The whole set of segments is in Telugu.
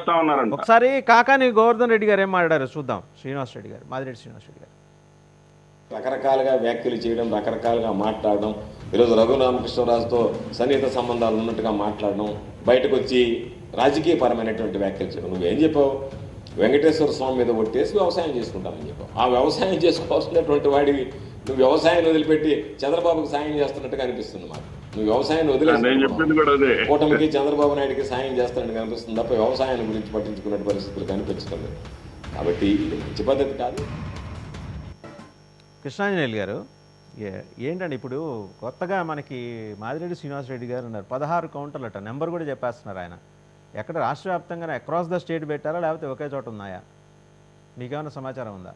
చేస్తా ఉన్నారంట. ఒకసారి కాకాని గోవర్ధన్ రెడ్డి గారు ఏం మాట్లాడారు చూద్దాం. శ్రీనివాస్ రెడ్డి గారు, మాదిరెడ్డి శ్రీనివాస్ రెడ్డి గారు రకరకాలుగా వ్యాఖ్యలు చేయడం, రకరకాలుగా మాట్లాడడం, ఈరోజు రఘురామకృష్ణరాజుతో సన్నిహిత సంబంధాలు ఉన్నట్టుగా మాట్లాడడం, బయటకు వచ్చి రాజకీయపరమైనటువంటి వ్యాఖ్యలు చేయడం. నువ్వేం చెప్పావు? వెంకటేశ్వర స్వామి మీద ఒట్టేసి వ్యవసాయం చేసుకుంటామని చెప్పావు. ఆ వ్యవసాయం చేసుకోవాల్సినటువంటి వాడివి నువ్వు వ్యవసాయాన్ని వదిలిపెట్టి చంద్రబాబుకి సాయం చేస్తున్నట్టుగా అనిపిస్తుంది మాకు. నువ్వు వ్యవసాయాన్ని వదిలేసి కూటమికి చంద్రబాబు నాయుడికి సాయం చేస్తున్నట్టు కనిపిస్తుంది తప్ప వ్యవసాయాన్ని గురించి పట్టించుకునే పరిస్థితులు కనిపించడం. కాబట్టి ఇది మంచి పద్ధతి కాదు. కృష్ణాంజనేయులు గారు, ఏంటండి ఇప్పుడు కొత్తగా మనకి మాదిరెడ్డి శ్రీనివాస్ రెడ్డి గారు ఉన్నారు, 16 కౌంటర్లు అట, నెంబర్ కూడా చెప్పేస్తున్నారు ఆయన. ఎక్కడ రాష్ట్ర వ్యాప్తంగా అక్రాస్ ద స్టేట్ పెట్టారా లేకపోతే ఒకే చోట ఉన్నాయా? మీకేమైనా సమాచారం ఉందా?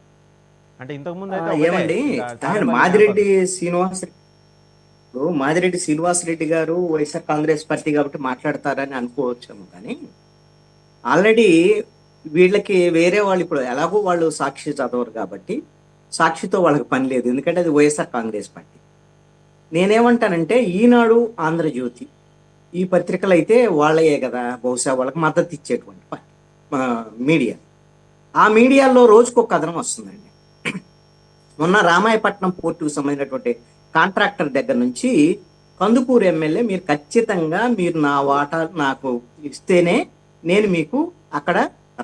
అంటే ఇంతకుముందు అయితే మాదిరెడ్డి శ్రీనివాస్ రెడ్డి గారు వైఎస్ఆర్ కాంగ్రెస్ పార్టీ కాబట్టి మాట్లాడతారని అనుకోవచ్చాము, కానీ ఆల్రెడీ వీళ్ళకి వేరే వాళ్ళు ఇప్పుడు ఎలాగో వాళ్ళు సాక్షి చదవరు కాబట్టి సాక్షితో వాళ్ళకి పని లేదు, ఎందుకంటే అది వైఎస్ఆర్ కాంగ్రెస్ పార్టీ. నేనేమంటానంటే ఈనాడు, ఆంధ్రజ్యోతి ఈ పత్రికలు అయితే వాళ్ళయే కదా బహుశా వాళ్ళకి మద్దతు ఇచ్చేటువంటి మీడియా. ఆ మీడియాలో రోజుకొక కథనం వస్తుందండి. మొన్న రామాయపట్నం పోర్టుకు సంబంధించినటువంటి కాంట్రాక్టర్ దగ్గర నుంచి కందుకూరు ఎమ్మెల్యే మీరు ఖచ్చితంగా మీరు నా వాటా నాకు ఇస్తేనే నేను మీకు అక్కడ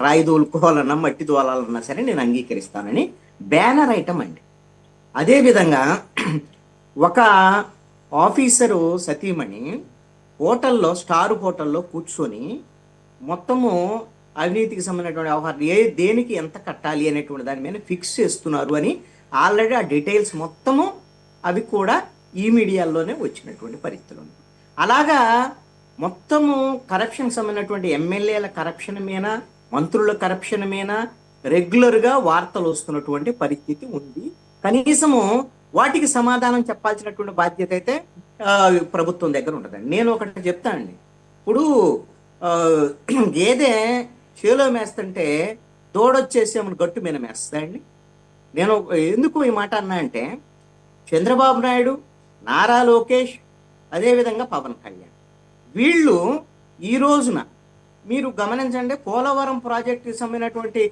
రాయి దోలుకోవాలన్నా మట్టి దోలాలన్నా సరే నేను అంగీకరిస్తానని బ్యానర్ ఐటమ్ అండి. అదేవిధంగా ఒక ఆఫీసరు సతీమణి హోటల్లో, స్టార్ హోటల్లో కూర్చొని మొత్తము అవినీతికి సంబంధించినటువంటి వ్యవహారం దేనికి ఎంత కట్టాలి అనేటువంటి దాని మీద ఫిక్స్ చేస్తున్నారు అని ఆల్రెడీ ఆ డీటెయిల్స్ మొత్తము అవి కూడా ఈ మీడియాల్లోనే వచ్చినటువంటి పరిస్థితులు. అలాగా మొత్తము కరప్షన్ సంబంధించినటువంటి ఎమ్మెల్యేల కరప్షన్ మీద, మంత్రుల కరప్షన్ మీద రెగ్యులర్గా వార్తలు వస్తున్నటువంటి పరిస్థితి ఉంది. కనీసము వాటికి సమాధానం చెప్పాల్సినటువంటి బాధ్యత అయితే ప్రభుత్వం దగ్గర ఉంటుందండి. నేను ఒకటి చెప్తానండి, ఇప్పుడు గేదె చేలో మేస్తుంటే దూడొచ్చేసి ఏమైనా గట్టు మీద మేస్తాయండి. నేను ఎందుకు ఈ మాట అన్నా అంటే చంద్రబాబు నాయుడు, నారా లోకేష్, అదేవిధంగా పవన్ కళ్యాణ్ వీళ్ళు ఈ రోజున మీరు గమనించండి, పోలవరం ప్రాజెక్టుకి సంబంధించినటువంటి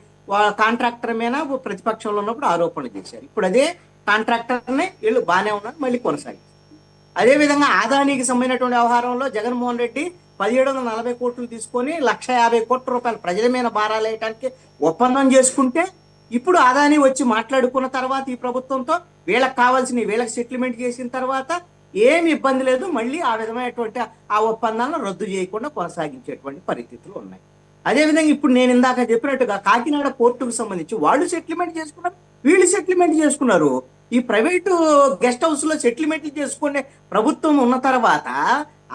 కాంట్రాక్టర్ మీద ప్రతిపక్షంలో ఉన్నప్పుడు ఆరోపణలు చేశారు. ఇప్పుడు అదే కాంట్రాక్టర్ని వీళ్ళు బాగానే ఉన్నారు, మళ్ళీ కొనసాగించారు. అదేవిధంగా ఆదానీకి సంబంధించినటువంటి వ్యవహారంలో జగన్మోహన్ రెడ్డి 1740 కోట్లు తీసుకొని 150 కోట్ల రూపాయలు ప్రజల మీద భారాలు వేయడానికి ఒప్పందం చేసుకుంటే ఇప్పుడు ఆదాని వచ్చి మాట్లాడుకున్న తర్వాత ఈ ప్రభుత్వంతో వీళ్ళకి కావాల్సిన వీళ్ళకి సెటిల్మెంట్ చేసిన తర్వాత ఏమి ఇబ్బంది లేదు, మళ్ళీ ఆ విధమైనటువంటి ఆ ఒప్పందాలను రద్దు చేయకుండా కొనసాగించేటువంటి పరిస్థితులు ఉన్నాయి. అదేవిధంగా ఇప్పుడు నేను ఇందాక చెప్పినట్టుగా కాకినాడ పోర్టుకు సంబంధించి వాళ్ళు సెటిల్మెంట్ చేసుకున్నారు, వీళ్ళు సెటిల్మెంట్ చేసుకున్నారు. ఈ ప్రైవేటు గెస్ట్ హౌస్ లో సెటిల్మెంట్లు చేసుకునే ప్రభుత్వం ఉన్న తర్వాత,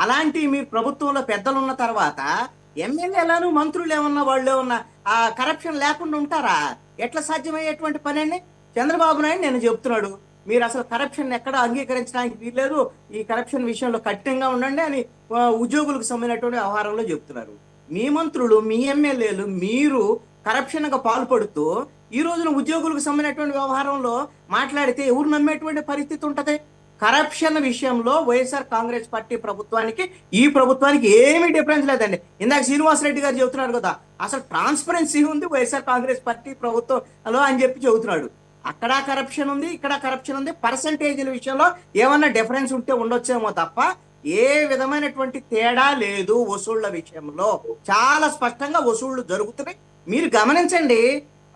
అలాంటి మీరు ప్రభుత్వంలో పెద్దలు ఉన్న తర్వాత ఎమ్మెల్యేలను మంత్రులు ఏమన్నా వాళ్ళు ఏమన్నా ఆ కరప్షన్ లేకుండా ఉంటారా? ఎట్లా సాధ్యమయ్యేటువంటి పని అండి? చంద్రబాబు నాయుడు నేను చెప్తున్నాడు, మీరు అసలు కరప్షన్ ఎక్కడ అంగీకరించడానికి వీల్లేదు, ఈ కరప్షన్ విషయంలో కఠినంగా ఉండండి అని ఉద్యోగులకు సంబంధించినటువంటి వ్యవహారంలో చెప్తున్నారు. మీ మంత్రులు, మీ ఎమ్మెల్యేలు మీరు కరప్షన్గా పాల్పడుతూ ఈ రోజున ఉద్యోగులకు సంబంధించినటువంటి వ్యవహారంలో మాట్లాడితే ఎవరు నమ్మేటువంటి పరిస్థితి ఉంటది? కరప్షన్ విషయంలో వైఎస్ఆర్ కాంగ్రెస్ పార్టీ ప్రభుత్వానికి ఈ ప్రభుత్వానికి ఏమీ డిఫరెన్స్ లేదండి. ఇందాక శ్రీనివాస్ రెడ్డి గారు చెబుతున్నారు కదా, అసలు ట్రాన్స్పరెన్సీ ఉంది వైఎస్ఆర్ కాంగ్రెస్ పార్టీ ప్రభుత్వంలో అని చెప్పి చెబుతున్నాడు. అక్కడ కరప్షన్ ఉంది, ఇక్కడ కరప్షన్ ఉంది. పర్సంటేజ్ల విషయంలో ఏమన్నా డిఫరెన్స్ ఉంటే ఉండొచ్చేమో తప్ప ఏ విధమైనటువంటి తేడా లేదు. వసూళ్ల విషయంలో చాలా స్పష్టంగా వసూళ్లు జరుగుతున్నాయి. మీరు గమనించండి,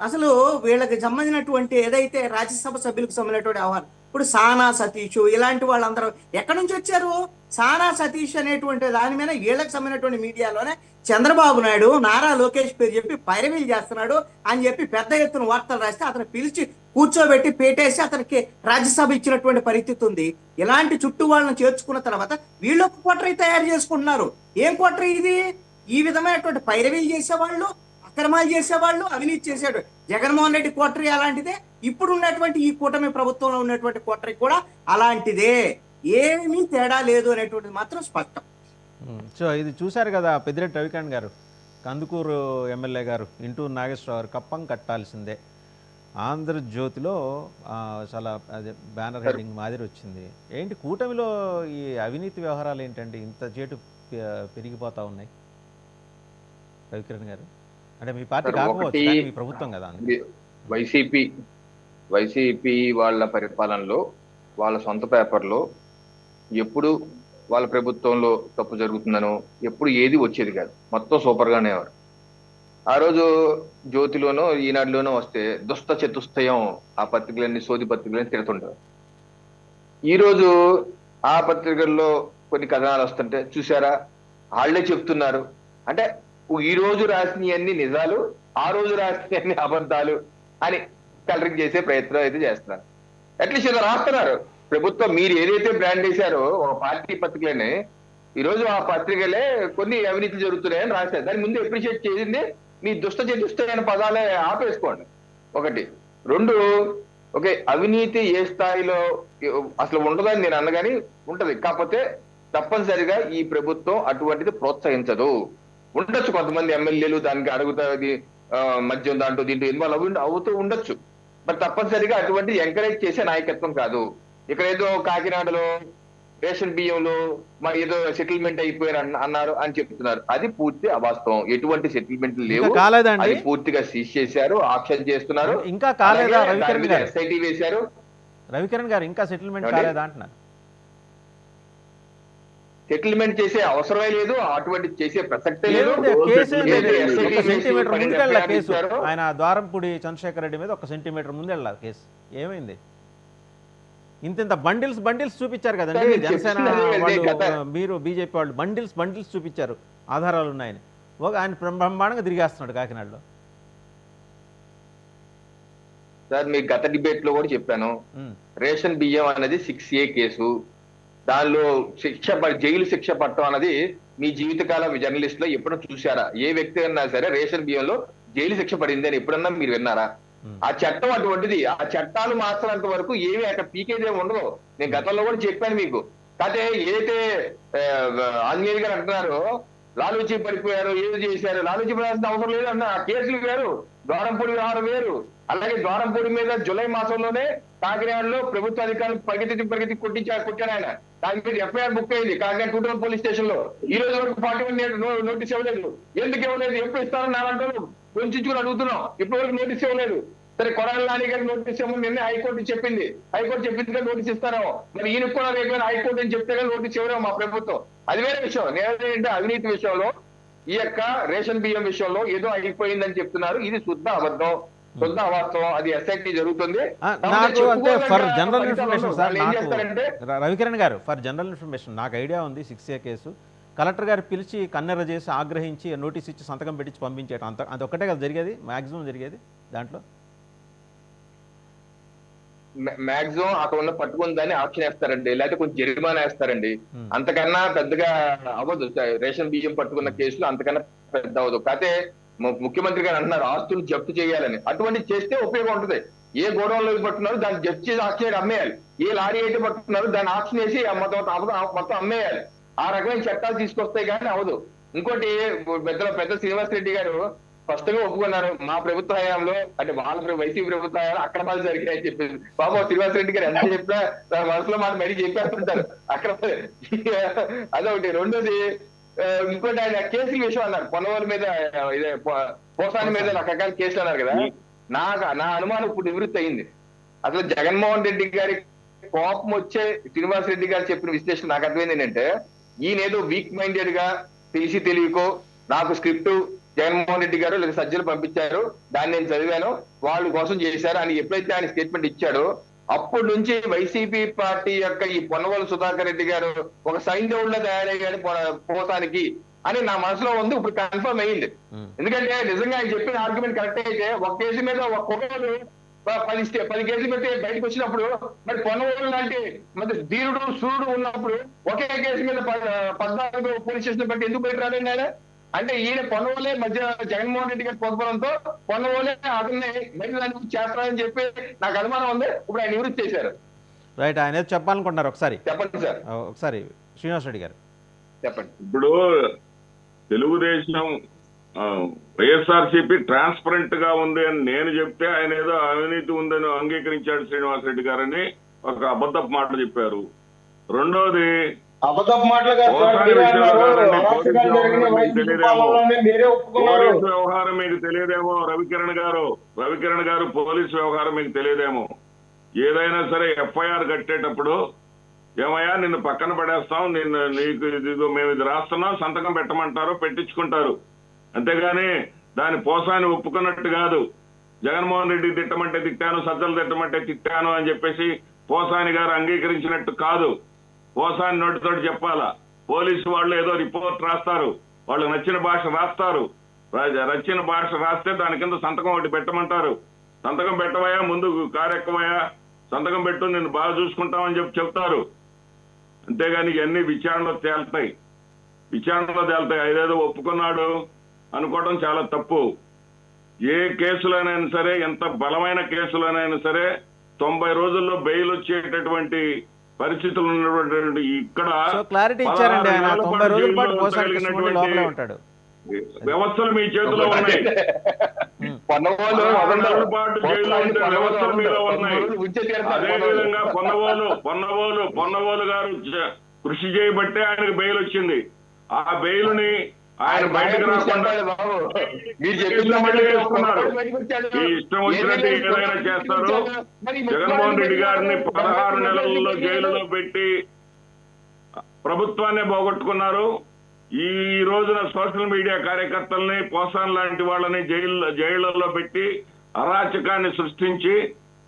అసలు వీళ్ళకి సంబంధించినటువంటి ఏదైతే రాజ్యసభ సభ్యులకు సంబంధించినటువంటి వ్యవహారం, ఇప్పుడు సానా సతీష్ ఇలాంటి వాళ్ళందరూ ఎక్కడి నుంచి వచ్చారు? సానా సతీష్ అనేటువంటి దాని మీద వీళ్ళకి సంబంధించినటువంటి మీడియాలోనే చంద్రబాబు నాయుడు నారా లోకేష్ పేరు చెప్పి పైరవీలు చేస్తున్నాడు అని చెప్పి పెద్ద ఎత్తున వార్తలు రాస్తే అతను పిలిచి కూర్చోబెట్టి పేటేసి అతనికి రాజ్యసభ ఇచ్చినటువంటి పరిస్థితి ఉంది. ఇలాంటి చుట్టూ వాళ్ళని చేర్చుకున్న తర్వాత వీళ్ళు ఒక కోటరీ తయారు చేసుకుంటున్నారు. ఏం కోటరీ ఇది? ఈ విధమైనటువంటి పైరవీలు చేసేవాళ్ళు, అక్రమాలు చేసేవాళ్ళు, అవినీతి చేసేవాడు జగన్మోహన్ రెడ్డి కోటరీ అలాంటిదే, ఇప్పుడు ఉన్నటువంటి ఈ కూటమి ప్రభుత్వంలో ఉన్నటువంటి కోటరీ కూడా అలాంటిదే. ఏమీ తేడా లేదు అనేటువంటిది మాత్రం స్పష్టం. సో ఇది చూశారు కదా పెద్దిరెడ్డి రవికాంత్ గారు, కందుకూరు ఎమ్మెల్యే గారు, ఇంటూరు నాగేశ్వరరావు గారు కప్పం కట్టాల్సిందే. ఆంధ్రజ్యోతిలో చాలా అదే బ్యానర్ హెడ్డింగ్ మాదిరి వచ్చింది. ఏంటి కూటమిలో ఈ అవినీతి వ్యవహారాలు ఏంటండి ఇంత చేటు పెరిగిపోతూ ఉన్నాయి? రవికిరణ్ గారు అంటే మీ పార్టీ సార్, కాకపోవచ్చు ఒకటి కానీ మీ ప్రభుత్వం కదా అందుకే. వైసీపీ వాళ్ళ పరిపాలనలో వాళ్ళ సొంత పేపర్లో ఎప్పుడు వాళ్ళ ప్రభుత్వంలో తప్పు జరుగుతుందనో ఎప్పుడు ఏది వచ్చేది కాదు, మొత్తం సూపర్ గానే వారు. ఆ రోజు జ్యోతిలోనో ఈనాడులోనో వస్తే దుష్ట చతుష్టయం ఆ పత్రికలన్నీ సోది పత్రికలన్నీ తిడుతుంటారు. ఈ రోజు ఆ పత్రికల్లో కొన్ని కథనాలు వస్తుంటే చూసారా వాళ్ళే చెప్తున్నారు అంటే ఈ రోజు రాసినవన్నీ నిజాలు, ఆ రోజు రాసినవన్నీ అబద్ధాలు అని కలరింగ్ చేసే ప్రయత్నం అయితే చేస్తున్నారు. అట్లీస్ట్ ఇలా రాస్తున్నారు. ప్రభుత్వం మీరు ఏదైతే బ్రాండ్ వేశారో ఒక పార్టీ పత్రికలని ఈ రోజు ఆ పత్రికలే కొన్ని అవినీతి జరుగుతున్నాయని రాశారు. దాని ముందు అప్రిషియేట్ చేసింది మీ దుష్టమైన పదాలే ఆపేసుకోండి. ఒకటి. రెండు, ఓకే అవినీతి ఏ స్థాయిలో అసలు ఉండదని నేను అన్నగాని ఉంటది, కాకపోతే తప్పనిసరిగా ఈ ప్రభుత్వం అటువంటిది ప్రోత్సహించదు. ఉండొచ్చు కొంతమంది ఎమ్మెల్యేలు దానికి అడుగుతుంది మద్యం దాంట్లో దీంట్లో ఇన్వాల్వ్ అవుతూ ఉండొచ్చు, బట్ తప్పనిసరిగా అటువంటి ఎంకరేజ్ చేసే నాయకత్వం కాదు. ఇక్కడ ఏదో కాకినాడలో రేషన్ బియ్యంలో మరి ఏదో సెటిల్మెంట్ అయిపోయారు అన్నారు అని చెప్తున్నారు. అది పూర్తి అవాస్తవం. ఎటువంటి సెటిల్మెంట్ లేవు, కాలేదండి, అది పూర్తిగా సీజ్ చేశారు, ఆక్షన్ చేస్తున్నారు. ఇంకా కాలేదా రవికిరణ్ గారు? ఎస్ఐటీ వేశారు. రవికిరణ్ గారు ఇంకా సెటిల్మెంట్ కాలేదా అంటున్నారు. సెటిల్మెంట్ చేసే అవసరమే లేదు, అటువంటి చేసే ప్రసక్తే లేదు. సెంటీమీటర్ ముందెళ్ళ కేసు ఆయన ద్వారంపూడి చంద్రశేఖర్ రెడ్డి మీద 1 సెంటీమీటర్ ముందెళ్ళ కేసు ఏమైంది? ఇంత బండిల్స్ చూపించారు కదండి జనసేన వాళ్ళు, మీరు బీజేపీ వాళ్ళు బండిల్స్ చూపించారు ఆధారాలు ఉన్నాయని. ఆయన బ్రహ్మాండంగా తిరిగేస్తున్నాడు కాకినాడలో. సార్ మీకు గత డిబేట్ లో కూడా చెప్పాను, రేషన్ బియ్యం అనేది 6A కేసు. దానిలో జైలు శిక్ష పట్టడం అన్నది మీ జీవితకాల జర్నలిస్ట్ లో ఎప్పుడన్నా చూసారా? ఏ వ్యక్తి అన్నా సరే రేషన్ బియ్యంలో జైలు శిక్ష పడింది అని ఎప్పుడన్నా మీరు విన్నారా? ఆ చట్టం అటువంటిది. ఆ చట్టాలు మార్చినంత వరకు ఏమి అక్కడ పీకేదే ఉండదు. నేను గతంలో కూడా చెప్పాను మీకు. కాకపోతే ఏదైతే ఆంజనేయులు గారు అంటున్నారో లాలూచి పడిపోయారు, ఏది చేశారు, లాలూచి పడాల్సిన అవసరం లేదు అన్న. ఆ కేసులు వేరు, ద్వారంపూడి వ్యవహారం వేరు. అలాగే ద్వారంపూడి మీద జూలై మాసంలోనే కాకినాడలో ప్రభుత్వ అధికారులు పరిగెత్తి కొట్టాడు ఆయన. దాని మీద ఎఫ్ఐఆర్ బుక్ అయింది కాకినాడ టూటౌన్ పోలీస్ స్టేషన్ లో. ఈ రోజు వరకు 41 నోటీస్ ఇవ్వలేదు. ఎందుకు ఇవ్వలేదు? ఎప్పుడు ఇస్తారని నాలంటారు కొంచెం అడుగుతున్నాం. ఇప్పటి వరకు నోటీస్ ఇవ్వలేదు. సరే కొడాలి నాని గారికి నోటీస్ ఇవ్వమని నిన్న హైకోర్టు చెప్పింది. హైకోర్టు చెప్పింది కానీ నోటీస్ ఇస్తారో మరి ఈయనకు కూడా రేపు హైకోర్టు అని చెప్తే కానీ నోటీస్ ఇవ్వరేమో మా ప్రభుత్వం. అది వేరే విషయం. నేనంటే అవినీతి విషయంలో ఈ యొక్క రేషన్ బియ్యం విషయంలో ఏదో అయిపోయిందని చెప్తున్నారు. ఇది శుద్ధ అబద్ధం, శుద్ధ అవాస్తవం. అది ఎస్ఐటీ జరుగుతుంది. నాకు అంటే for general information sir, Ravikiran గారు ఫర్ జనరల్ ఇన్ఫర్మేషన్ నాకు ఐడియా ఉంది. 6A కేసు కలెక్టర్ గారు పిలిచి కన్నెర చేసి ఆగ్రహించి నోటీస్ ఇచ్చి సంతకం పెట్టించి పంపించేయడం అది ఒక్కటే కదా జరిగేది, మాక్సిమం జరిగేది దాంట్లో. మాక్సిమం అక్కడ ఉన్న పట్టుకుని దాన్ని ఆప్షన్ వేస్తారండి, లేకపోతే కొంచెం జరిమానా వేస్తారండి. అంతకన్నా పెద్దగా అవ్వదు. రేషన్ బియ్యం పట్టుకున్న కేసులు అంతకన్నా పెద్ద అవ్వదు. కాకపోతే ముఖ్యమంత్రి గారు అంటున్నారు ఆస్తులు జప్తు చేయాలని. అటువంటి చేస్తే ఉపయోగం ఉంటుంది. ఏ గోడౌన్లో పట్టుకున్నారు దాన్ని జప్తు చేసి ఆక్షన్ అమ్మేయాలి. ఏ లారీ అయితే పట్టుకున్నారు దాన్ని ఆక్షన్ వేసి మొత్తం అమ్మేయాలి. ఆ రకమైన చట్టాలు తీసుకొస్తాయి కానీ అవదు. ఇంకోటి పెద్ద శ్రీనివాస్ రెడ్డి గారు ఫస్ట్ గా ఒప్పుకున్నారు మా ప్రభుత్వ హయాంలో, అంటే వాళ్ళ వైసీపీ ప్రభుత్వ హయాంలో అక్రమాలు జరిగాయని చెప్పింది. బాబు శ్రీనివాస్ రెడ్డి గారు ఎంత చెప్పినా తన మనసులో మాట మరీ చెప్పేస్తుంటారు అక్రమ. అదొకటి. రెండోది ఇంకోటి ఆయన కేసుల విషయం అన్నారు. పొన్నవాళ్ళ మీద ఇదే పోసాని మీద రకరకాల కేసులు అన్నారు కదా. నా అనుమానం ఇప్పుడు నివృత్తి అయింది. అసలు జగన్మోహన్ రెడ్డి గారి కోపం వచ్చే శ్రీనివాస్ రెడ్డి గారు చెప్పిన విశ్లేషణ నాకు అర్థమైంది ఏంటంటే ఈయనేదో వీక్ మైండెడ్ గా తెలిసి తెలియకో నాకు స్క్రిప్ట్ జగన్మోహన్ రెడ్డి గారు లేదా సజ్జలు పంపించారు, దాన్ని నేను చదివాను, వాళ్ళు కోసం చేశారు అని ఎప్పుడైతే ఆయన స్టేట్మెంట్ ఇచ్చాడో అప్పటి నుంచి వైసీపీ పార్టీ యొక్క ఈ పొన్నవోలు సుధాకర్ రెడ్డి గారు ఒక సైంధవుడిలో తయారయ్యాడు పోతానికి అని నా మనసులో ఉంది. ఇప్పుడు కన్ఫర్మ్ అయ్యింది. ఎందుకంటే నిజంగా ఆయన చెప్పిన ఆర్గ్యుమెంట్ కరెక్ట్ అయితే ఒక కేసు మీద ఒక కుర్రోడు 10 కేసులు పెట్టి బయటకు వచ్చినప్పుడు మరి పొన్నవోలు లాంటి మరి ధీరుడు సూర్యుడు ఉన్నప్పుడు ఒకే కేసు మీద 14 పోలీస్ స్టేషన్ పెట్టి ఎందుకు బయట రాలేండి ఆయన? అంటే ఈయన పొన్నవోలే మధ్య జగన్మోహన్ రెడ్డి గారి పొందడంతో పొన్నవోలే అతన్ని బయట చేస్తారని చెప్పి నాకు అనుమానం ఉంది. ఇప్పుడు ఆయన నివృత్తి చేశారు. రైట్. ఆయన ఏదో చెప్పాలనుకుంటున్నారు. ఒకసారి చెప్పండి సార్. ఒకసారి శ్రీనివాస్ రెడ్డి గారు చెప్పండి. ఇప్పుడు తెలుగుదేశం వైఎస్ఆర్సీపీ ట్రాన్స్పరెంట్ గా ఉంది అని నేను చెప్తే ఆయన ఏదో అవినీతి ఉందని అంగీకరించాడు శ్రీనివాస్ రెడ్డి గారని ఒక అబద్ధపు మాట చెప్పారు. రెండోది అబద్ధపు మాటలు కాదు సార్, పోసాని మీరే విషయంలో అన్నారు కాదండి, అరాచకాలు పోలీసు జరిగిన వ్యవహారం మీకు వైసీపీ తెలియదేమో. పాలనలోనే మీరే ఒప్పుకున్నారు. పోలీసు వ్యవహారం మీకు తెలియదేమో రవికిరణ్ గారు పోలీసు వ్యవహారం మీకు తెలియదేమో. ఏదైనా సరే ఎఫ్ఐఆర్ కట్టేటప్పుడు ఏమయ్యా నిన్ను పక్కన పడేస్తాం, నీకు ఇదిగో మేము ఇది రాస్తున్నాం, సంతకం పెట్టమంటారు, పెట్టించుకుంటారు. అంతేగాని దాని పోసాని ఒప్పుకున్నట్టు కాదు. జగన్మోహన్ రెడ్డి తిట్టమంటే తిట్టాను, సజ్జలు తిట్టమంటే తిట్టాను అని చెప్పేసి పోసాని గారు అంగీకరించినట్టు కాదు. పోసాని నోటితోటి చెప్పాలా. పోలీసు వాళ్ళు ఏదో రిపోర్ట్ రాస్తారు, వాళ్ళు నచ్చిన భాష రాస్తారు, నచ్చిన భాష రాస్తే దాని కింద సంతకం ఒకటి పెట్టమంటారు. సంతకం పెట్టవయా, ముందు కారెక్కవయా, సంతకం పెట్టు, నేను బాగా చూసుకుంటామని చెప్తారు. అంతేగాని ఇవన్నీ విచారణలో తేలుతాయి. అదేదో ఒప్పుకున్నాడు అనుకోవడం చాలా తప్పు. ఏ కేసులోనైనా సరే, ఎంత బలమైన కేసులోనైనా సరే 90 రోజుల్లో బెయిల్ వచ్చేటటువంటి పరిస్థితులు ఉన్నటువంటి ఇక్కడ క్లారిటీ ఇచ్చారండి ఆయన. 90 రోజుల పాటు పోసాని కృష్ణమూర్తి లోపలే ఉంటాడు. వ్యవస్థలు మీ చేతిలో ఉన్నాయి. 16 నెలల పాటు జైల్లో ఉండే వ్యవస్థలు మీలో ఉన్నాయి. అదేవిధంగా పొన్నవోలు గారు కృషి చేయబట్టే ఆయనకు బెయిల్ వచ్చింది. ఆ బెయిల్ని ఆయన బయటకు రాకుండా చేసుకున్నారు. ఈ ఇష్టం వచ్చినట్టు ఏదైనా చేస్తారు. జగన్మోహన్ రెడ్డి గారిని 16 నెలల్లో జైలులో పెట్టి ప్రభుత్వాన్ని పోగొట్టుకున్నారు. ఈ రోజున సోషల్ మీడియా కార్యకర్తల్ని, పోసాన్ లాంటి వాళ్ళని జైళ్లలో పెట్టి అరాచకాన్ని సృష్టించి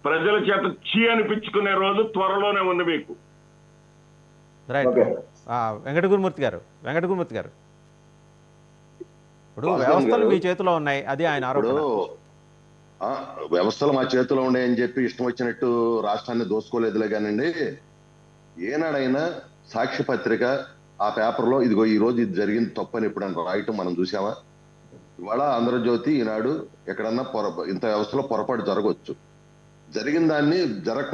ప్రజల చేత చీ అనిపించుకునే రోజు త్వరలోనే ఉంది మీకు. రైట్. వెంకటగురుమూర్తి గారు ఇప్పుడు వ్యవస్థలు మీ చేతిలో ఉన్నాయి, అది ఆయన ఆరోపణ. వ్యవస్థలు మా చేతిలో ఉన్నాయని చెప్పి ఇష్టం వచ్చినట్టు రాష్ట్రాన్ని దోసుకోలేదులే కానండి. ఏనాడైనా సాక్షి పత్రిక ఆ పేపర్లో ఇదిగో ఈ రోజు ఇది జరిగింది తప్పని ఎప్పుడన్నా రాయటం మనం చూసామా? ఇవాళ ఆంధ్రజ్యోతి, ఈనాడు ఎక్కడన్నా ఇంత వ్యవస్థలో పొరపాటు జరగవచ్చు. జరిగిన దాన్ని జరగకుండా